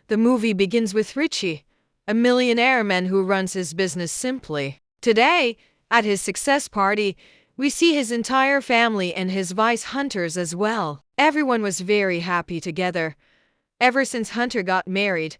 The movie begins with Richie, a millionaire man who runs his business simply. Today, at his success party, we see his entire family and his vice hunters as well. Everyone was very happy together. Ever since Hunter got married,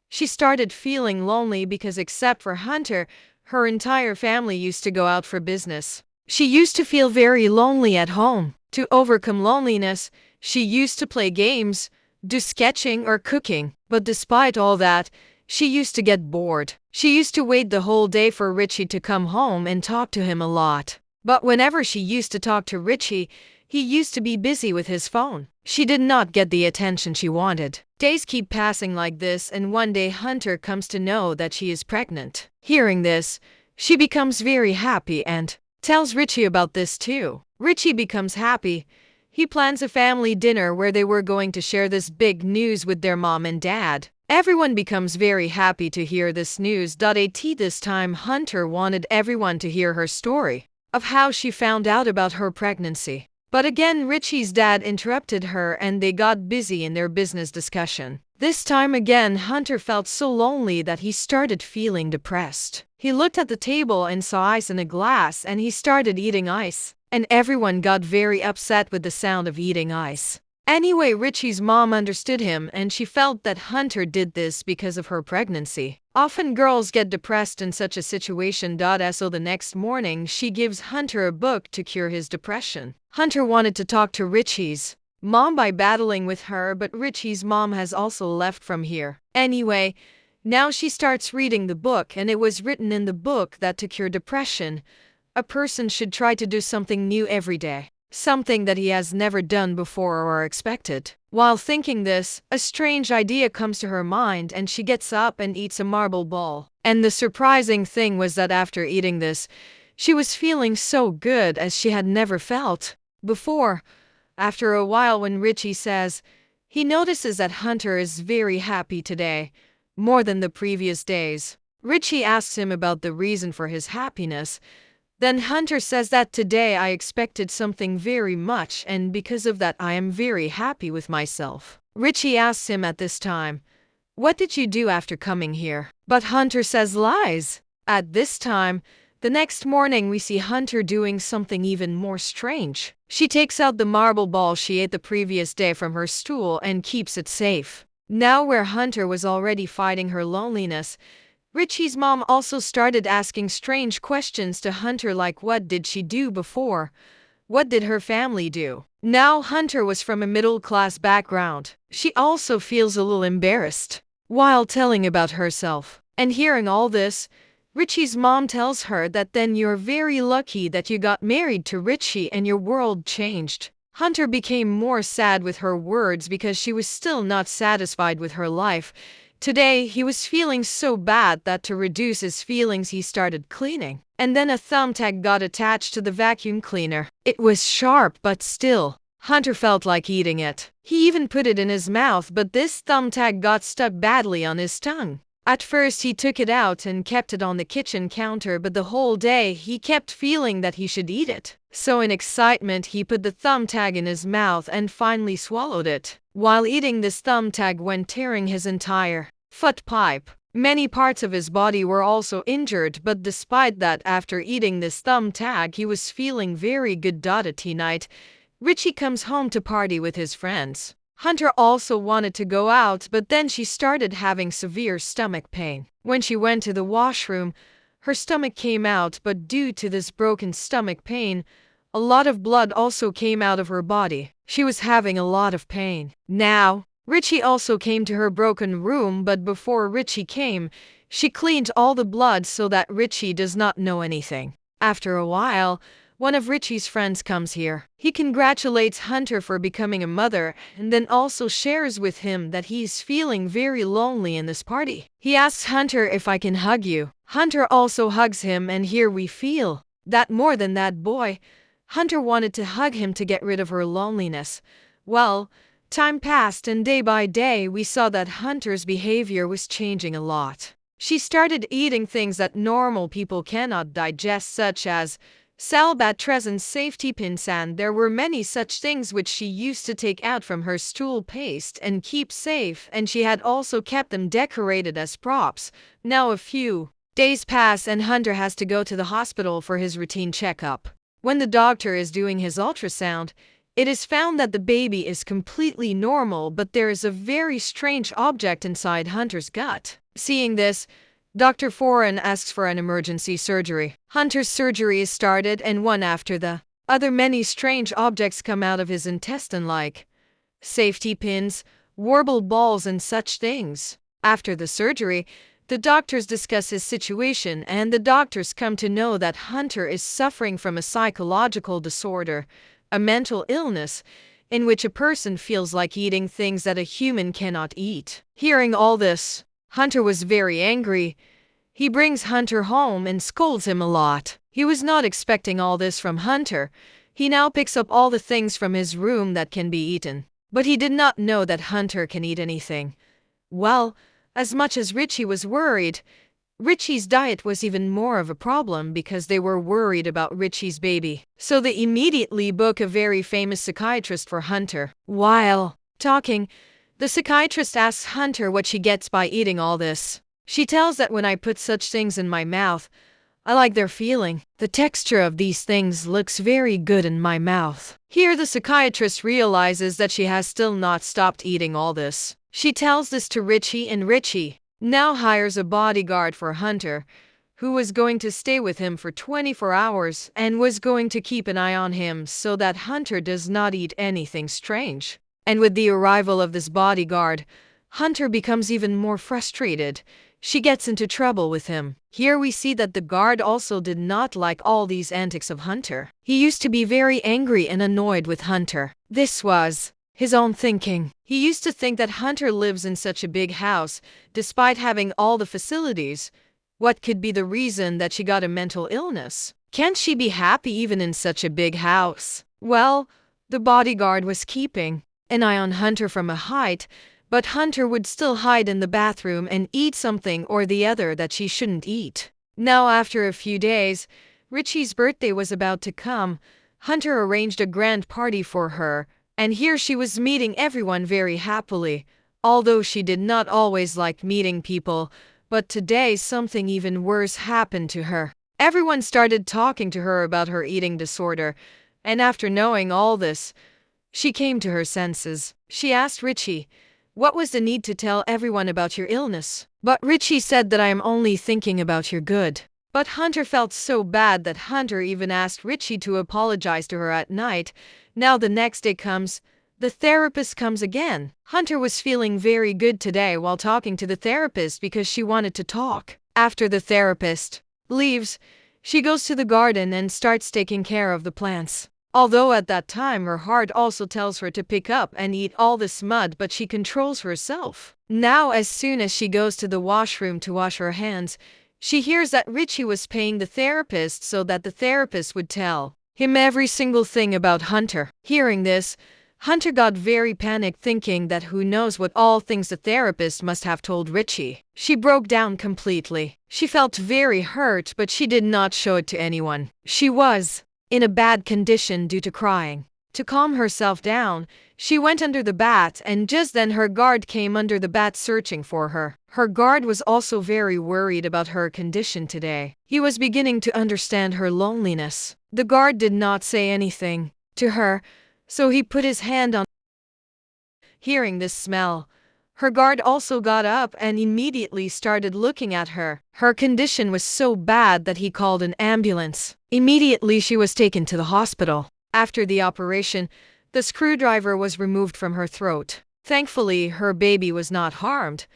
she started feeling lonely because except for Hunter, her entire family used to go out for business. She used to feel very lonely at home. To overcome loneliness, she used to play games, do sketching or cooking. But despite all that, she used to get bored. She used to wait the whole day for Richie to come home and talk to him a lot. But whenever she used to talk to Richie, he used to be busy with his phone. She did not get the attention she wanted. Days keep passing like this, and one day Hunter comes to know that she is pregnant. Hearing this, she becomes very happy and tells Richie about this too. Richie becomes happy. He plans a family dinner where they were going to share this big news with their mom and dad. Everyone becomes very happy to hear this news. This time Hunter wanted everyone to hear her story of how she found out about her pregnancy. But again, Richie's dad interrupted her and they got busy in their business discussion. This time again, Hunter felt so lonely that he started feeling depressed. He looked at the table and saw ice in a glass and he started eating ice. And everyone got very upset with the sound of eating ice. Anyway, Richie's mom understood him and she felt that Hunter did this because of her pregnancy. Often girls get depressed in such a situation. So the next morning, she gives Hunter a book to cure his depression. Hunter wanted to talk to Richie's mom by battling with her, but Richie's mom has also left from here. Anyway, now she starts reading the book, and it was written in the book that to cure depression, a person should try to do something new every day. Something that he has never done before or expected. While thinking this, a strange idea comes to her mind and she gets up and eats a marble ball. And the surprising thing was that after eating this, she was feeling so good as she had never felt before. After a while, when Richie says he notices that Hunter is very happy today, more than the previous days, Richie asks him about the reason for his happiness. Then Hunter says that today I expected something very much and because of that I am very happy with myself. Richie asks him at this time, "What did you do after coming here?" But Hunter says lies. At this time, the next morning we see Hunter doing something even more strange. She takes out the marble ball she ate the previous day from her stool and keeps it safe. Now where Hunter was already fighting her loneliness, Richie's mom also started asking strange questions to Hunter like what did she do before? What did her family do? Now Hunter was from a middle-class background. She also feels a little embarrassed while telling about herself. And hearing all this, Richie's mom tells her that then you're very lucky that you got married to Richie and your world changed. Hunter became more sad with her words because she was still not satisfied with her life. Today, he was feeling so bad that to reduce his feelings he started cleaning. And then a thumbtack got attached to the vacuum cleaner. It was sharp, but still, Hunter felt like eating it. He even put it in his mouth, but this thumbtack got stuck badly on his tongue. At first he took it out and kept it on the kitchen counter, but the whole day he kept feeling that he should eat it. So in excitement he put the thumbtack in his mouth and finally swallowed it. While eating, this thumbtack went tearing his entire foot pipe. Many parts of his body were also injured, but despite that, after eating this thumbtack he was feeling very good. At night, Richie comes home to party with his friends. Hunter also wanted to go out, but then she started having severe stomach pain. When she went to the washroom, her stomach came out, but due to this broken stomach pain, a lot of blood also came out of her body. She was having a lot of pain. Now, Richie also came to her broken room, but before Richie came, she cleaned all the blood so that Richie does not know anything. After a while, one of Richie's friends comes here. He congratulates Hunter for becoming a mother and then also shares with him that he's feeling very lonely in this party. He asks Hunter if I can hug you. Hunter also hugs him, and here we feel that more than that boy, Hunter wanted to hug him to get rid of her loneliness. Well, time passed and day by day we saw that Hunter's behavior was changing a lot. She started eating things that normal people cannot digest, such as salbatres and safety pins, and there were many such things which she used to take out from her stool paste and keep safe, and she had also kept them decorated as props. Now a few days pass and Hunter has to go to the hospital for his routine checkup. When the doctor is doing his ultrasound, it is found that the baby is completely normal, but there is a very strange object inside Hunter's gut. Seeing this, Dr. Foran asks for an emergency surgery. Hunter's surgery is started, and one after the other many strange objects come out of his intestine, like safety pins, warble balls, and such things. After the surgery, the doctors discuss his situation, and the doctors come to know that Hunter is suffering from a psychological disorder, a mental illness, in which a person feels like eating things that a human cannot eat. Hearing all this, Hunter was very angry. He brings Hunter home and scolds him a lot. He was not expecting all this from Hunter. He now picks up all the things from his room that can be eaten. But he did not know that Hunter can eat anything. Well, as much as Richie was worried, Richie's diet was even more of a problem because they were worried about Richie's baby. So they immediately book a very famous psychiatrist for Hunter. While talking, the psychiatrist asks Hunter what she gets by eating all this. She tells that when I put such things in my mouth, I like their feeling. The texture of these things looks very good in my mouth. Here the psychiatrist realizes that she has still not stopped eating all this. She tells this to Richie, and Richie now hires a bodyguard for Hunter, who was going to stay with him for 24 hours and was going to keep an eye on him so that Hunter does not eat anything strange. And with the arrival of this bodyguard, Hunter becomes even more frustrated. She gets into trouble with him. Here we see that the guard also did not like all these antics of Hunter. He used to be very angry and annoyed with Hunter. This was his own thinking. He used to think that Hunter lives in such a big house, despite having all the facilities. What could be the reason that she got a mental illness? Can't she be happy even in such a big house? Well, the bodyguard was keeping an eye on Hunter from a height, but Hunter would still hide in the bathroom and eat something or the other that she shouldn't eat. Now after a few days, Richie's birthday was about to come. Hunter arranged a grand party for her, and here she was meeting everyone very happily, although she did not always like meeting people, but today something even worse happened to her. Everyone started talking to her about her eating disorder, and after knowing all this, she came to her senses. She asked Richie, "What was the need to tell everyone about your illness?" But Richie said that I am only thinking about your good. But Hunter felt so bad that Hunter even asked Richie to apologize to her at night. Now the next day comes. The therapist comes again. Hunter was feeling very good today while talking to the therapist because she wanted to talk. After the therapist leaves, she goes to the garden and starts taking care of the plants. Although at that time her heart also tells her to pick up and eat all this mud, but she controls herself. Now as soon as she goes to the washroom to wash her hands, she hears that Richie was paying the therapist so that the therapist would tell him every single thing about Hunter. Hearing this, Hunter got very panicked, thinking that who knows what all things the therapist must have told Richie. She broke down completely. She felt very hurt, but she did not show it to anyone. She was in a bad condition due to crying. To calm herself down, she went under the bat, and just then her guard came under the bat searching for her. Her guard was also very worried about her condition today. He was beginning to understand her loneliness. The guard did not say anything to her, so he put his hand on. Hearing this smell, her guard also got up and immediately started looking at her. Her condition was so bad that he called an ambulance. Immediately she was taken to the hospital. After the operation, the screwdriver was removed from her throat. Thankfully, her baby was not harmed.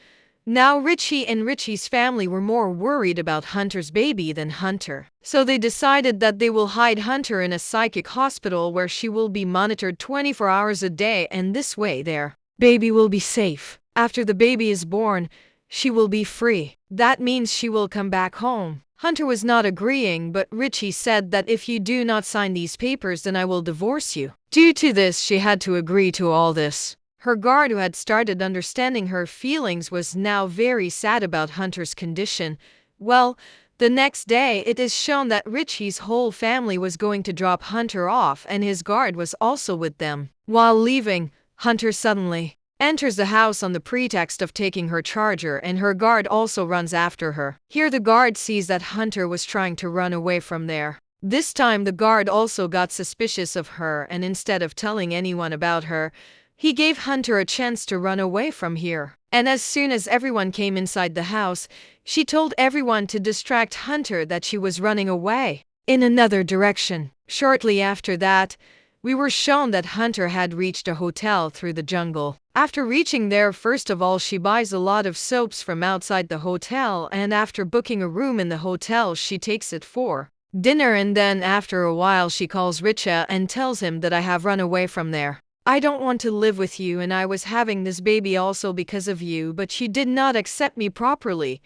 Now Richie and Richie's family were more worried about Hunter's baby than Hunter. So they decided that they will hide Hunter in a psychic hospital where she will be monitored 24 hours a day, and this way their baby will be safe. After the baby is born, she will be free. That means she will come back home. Hunter was not agreeing, but Richie said that if you do not sign these papers, then I will divorce you. Due to this, she had to agree to all this. Her guard, who had started understanding her feelings, was now very sad about Hunter's condition. Well, The next day, it is shown that Richie's whole family was going to drop Hunter off and his guard was also with them. While leaving, Hunter suddenly enters the house on the pretext of taking her charger, and her guard also runs after her. Here the guard sees that Hunter was trying to run away from there. This time the guard also got suspicious of her, and instead of telling anyone about her, he gave Hunter a chance to run away from here. And as soon as everyone came inside the house, she told everyone to distract Hunter that she was running away in another direction. Shortly after that, we were shown that Hunter had reached a hotel through the jungle. After reaching there, first of all, she buys a lot of soaps from outside the hotel, and after booking a room in the hotel, she takes it for dinner, and then after a while she calls Richa and tells him that I have run away from there. I don't want to live with you, and I was having this baby also because of you, but you did not accept me properly.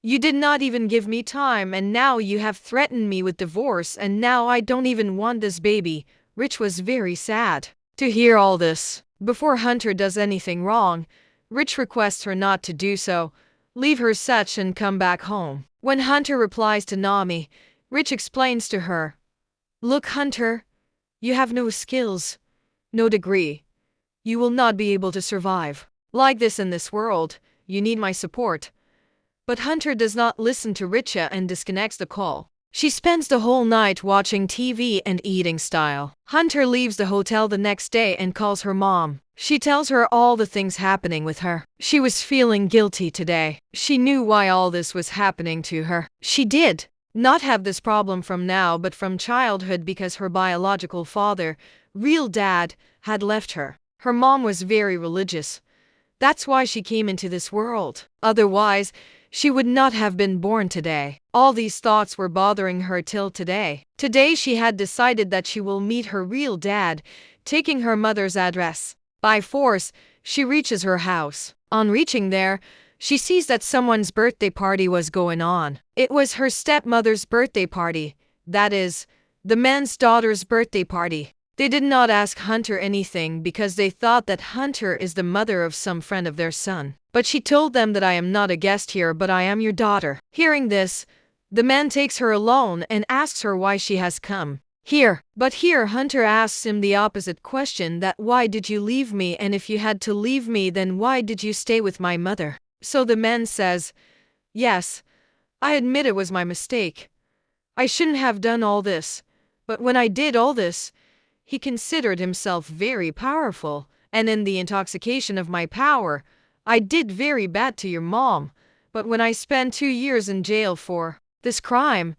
You did not even give me time, and now you have threatened me with divorce, and now I don't even want this baby. Rich was very sad to hear all this. Before Hunter does anything wrong, Rich requests her not to do so, leave her such and come back home. When Hunter replies to Nami, Rich explains to her, "Look, Hunter, you have no skills, no degree. You will not be able to survive like this in this world. You need my support." But Hunter does not listen to Richa and disconnects the call. She spends the whole night watching TV and eating style. Hunter leaves the hotel the next day and calls her mom. She tells her all the things happening with her. She was feeling guilty today. She knew why all this was happening to her. She did not have this problem from now, but from childhood, because her biological father, real dad, had left her. Her mom was very religious. That's why she came into this world. Otherwise, she would not have been born today. All these thoughts were bothering her till today. Today she had decided that she will meet her real dad, taking her mother's address. By force, she reaches her house. On reaching there, she sees that someone's birthday party was going on. It was her stepmother's birthday party. That is, the man's daughter's birthday party. They did not ask Hunter anything because they thought that Hunter is the mother of some friend of their son. But she told them that I am not a guest here, but I am your daughter. Hearing this, the man takes her alone and asks her why she has come here. But here Hunter asks him the opposite question, that why did you leave me, and if you had to leave me, then why did you stay with my mother? So the man says, "Yes, I admit it was my mistake. I shouldn't have done all this. But when I did all this," he considered himself very powerful, "and in the intoxication of my power, I did very bad to your mom. But when I spent 2 years in jail for this crime,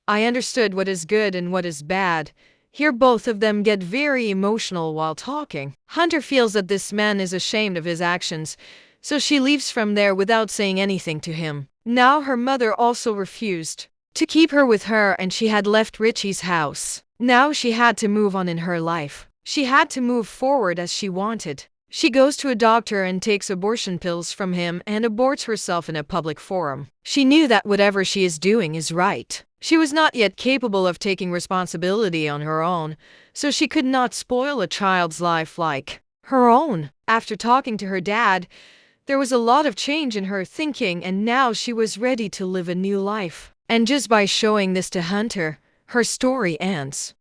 I understood what is good and what is bad." Here both of them get very emotional while talking. Hunter feels that this man is ashamed of his actions, so she leaves from there without saying anything to him. Now her mother also refused to keep her with her, and she had left Richie's house. Now she had to move on in her life. She had to move forward as she wanted. She goes to a doctor and takes abortion pills from him and aborts herself in a public forum. She knew that whatever she is doing is right. She was not yet capable of taking responsibility on her own, so she could not spoil a child's life like her own. After talking to her dad, there was a lot of change in her thinking, and now she was ready to live a new life. And just by showing this to Hunter, her story ends.